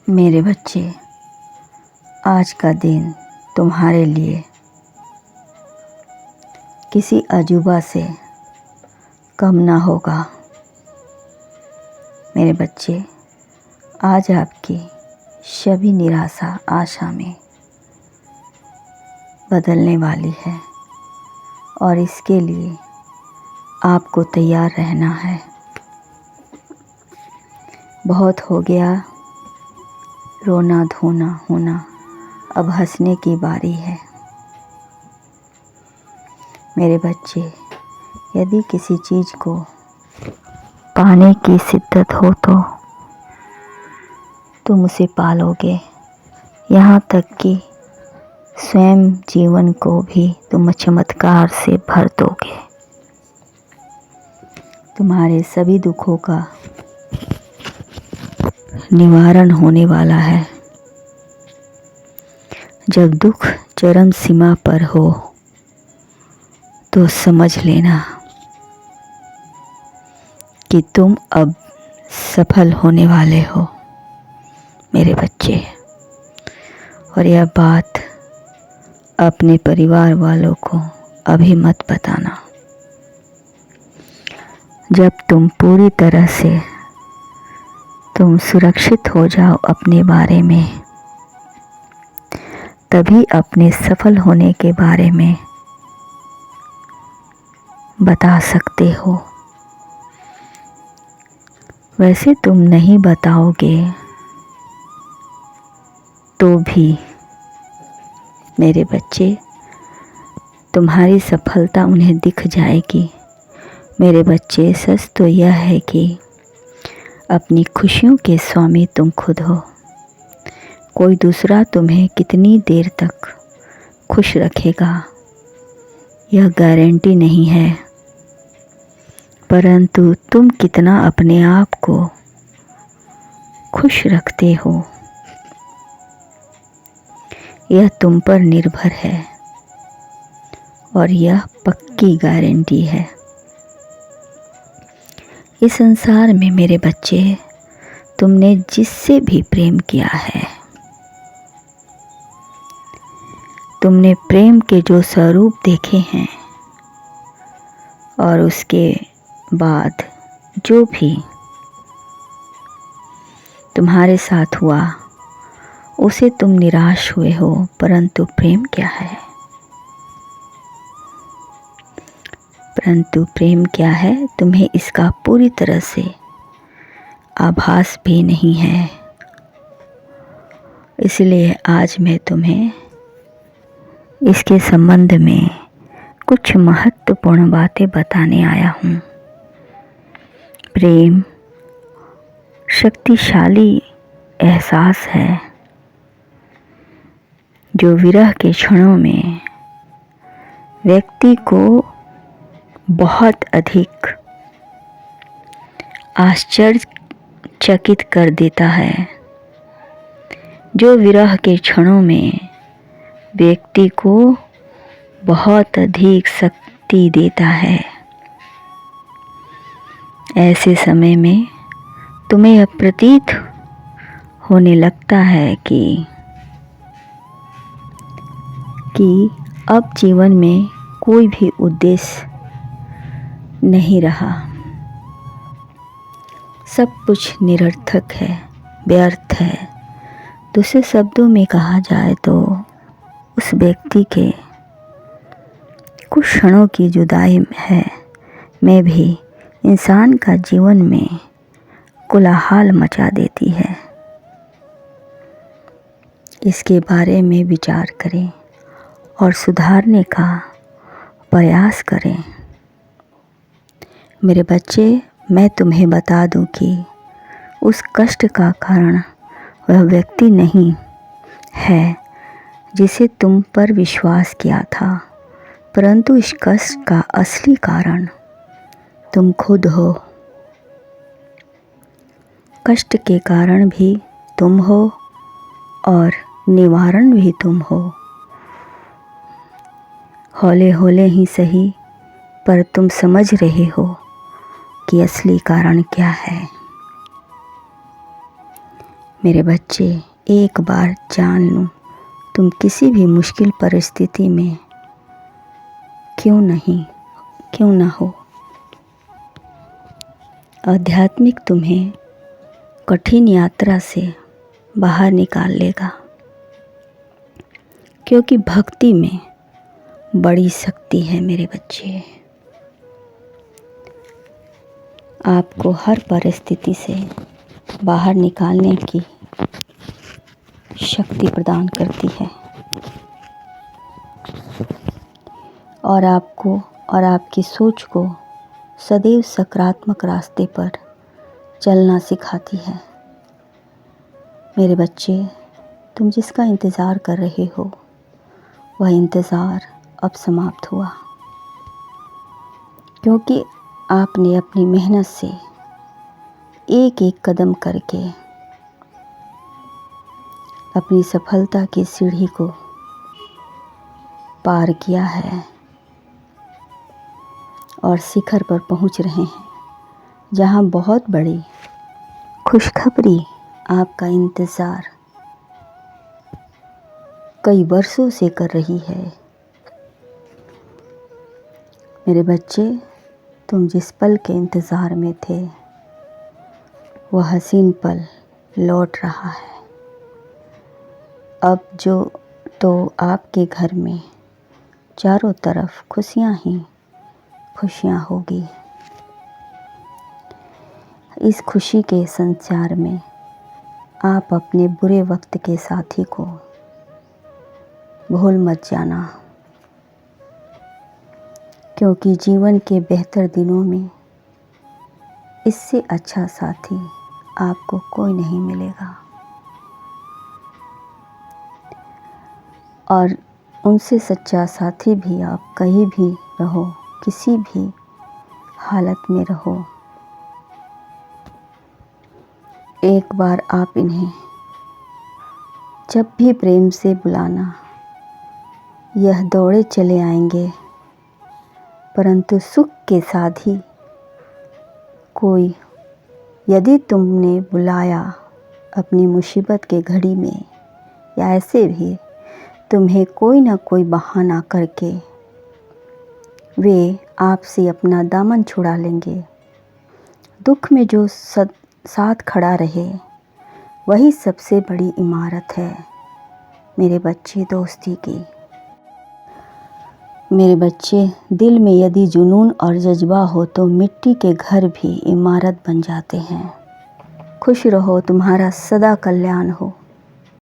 मेरे बच्चे, आज का दिन तुम्हारे लिए किसी अजूबा से कम ना होगा। मेरे बच्चे, आज आपकी सभी निराशा आशा में बदलने वाली है और इसके लिए आपको तैयार रहना है। बहुत हो गया रोना धोना होना, अब हंसने की बारी है। मेरे बच्चे, यदि किसी चीज़ को पाने की शिद्दत हो तो तुम उसे पालोगे, यहाँ तक कि स्वयं जीवन को भी तुम चमत्कार से भर दोगे। तुम्हारे सभी दुखों का निवारण होने वाला है। जब दुख चरम सीमा पर हो तो समझ लेना कि तुम अब सफल होने वाले हो मेरे बच्चे। और यह बात अपने परिवार वालों को अभी मत बताना। जब तुम पूरी तरह से तुम सुरक्षित हो जाओ अपने बारे में, तभी अपने सफल होने के बारे में बता सकते हो। वैसे तुम नहीं बताओगे तो भी मेरे बच्चे, तुम्हारी सफलता उन्हें दिख जाएगी। मेरे बच्चे, सच तो यह है कि अपनी खुशियों के स्वामी तुम खुद हो। कोई दूसरा तुम्हें कितनी देर तक खुश रखेगा यह गारंटी नहीं है, परंतु तुम कितना अपने आप को खुश रखते हो यह तुम पर निर्भर है और यह पक्की गारंटी है। इस संसार में मेरे बच्चे, तुमने जिससे भी प्रेम किया है, तुमने प्रेम के जो स्वरूप देखे हैं और उसके बाद जो भी तुम्हारे साथ हुआ उसे तुम निराश हुए हो, परंतु प्रेम क्या है? परंतु प्रेम क्या है, तुम्हें इसका पूरी तरह से आभास भी नहीं है। इसलिए आज मैं तुम्हें इसके संबंध में कुछ महत्वपूर्ण बातें बताने आया हूँ। प्रेम शक्तिशाली एहसास है जो विरह के क्षणों में व्यक्ति को बहुत अधिक आश्चर्यचकित कर देता है, जो विरह के क्षणों में व्यक्ति को बहुत अधिक शक्ति देता है। ऐसे समय में तुम्हें यह प्रतीत होने लगता है कि अब जीवन में कोई भी उद्देश्य नहीं रहा, सब कुछ निरर्थक है, व्यर्थ है। दूसरे शब्दों में कहा जाए तो उस व्यक्ति के कुछ क्षणों की जुदाई है में भी इंसान का जीवन में कोलाहल मचा देती है। इसके बारे में विचार करें और सुधारने का प्रयास करें। मेरे बच्चे, मैं तुम्हें बता दूं कि उस कष्ट का कारण वह व्यक्ति नहीं है जिसे तुम पर विश्वास किया था, परंतु इस कष्ट का असली कारण तुम खुद हो। कष्ट के कारण भी तुम हो और निवारण भी तुम हो। हौले हौले ही सही, पर तुम समझ रहे हो कि असली कारण क्या है। मेरे बच्चे, एक बार जान लूं, तुम किसी भी मुश्किल परिस्थिति में क्यों ना हो, आध्यात्मिक तुम्हें कठिन यात्रा से बाहर निकाल लेगा, क्योंकि भक्ति में बड़ी शक्ति है मेरे बच्चे। आपको हर परिस्थिति से बाहर निकालने की शक्ति प्रदान करती है और आपको और आपकी सोच को सदैव सकारात्मक रास्ते पर चलना सिखाती है। मेरे बच्चे, तुम जिसका इंतज़ार कर रहे हो वह इंतज़ार अब समाप्त हुआ, क्योंकि आपने अपनी मेहनत से एक एक कदम करके अपनी सफलता की सीढ़ी को पार किया है और शिखर पर पहुंच रहे हैं, जहां बहुत बड़ी खुशखबरी आपका इंतज़ार कई वर्षों से कर रही है। मेरे बच्चे, तुम जिस पल के इंतज़ार में थे वह हसीन पल लौट रहा है। अब तो आपके घर में चारों तरफ खुशियां ही खुशियां होगी। इस खुशी के संचार में आप अपने बुरे वक्त के साथी को भूल मत जाना, क्योंकि जीवन के बेहतर दिनों में इससे अच्छा साथी आपको कोई नहीं मिलेगा और उनसे सच्चा साथी भी आप कहीं भी रहो, किसी भी हालत में रहो, एक बार आप इन्हें जब भी प्रेम से बुलाना, यह दौड़े चले आएंगे, परंतु सुख के साथ ही कोई यदि तुमने बुलाया अपनी मुसीबत के घड़ी में, या ऐसे भी तुम्हें कोई ना कोई बहाना करके वे आपसे अपना दामन छुड़ा लेंगे। दुख में जो साथ खड़ा रहे वही सबसे बड़ी इमारत है मेरे बच्चे, दोस्ती की। मेरे बच्चे, दिल में यदि जुनून और जज्बा हो तो मिट्टी के घर भी इमारत बन जाते हैं। खुश रहो, तुम्हारा सदा कल्याण हो।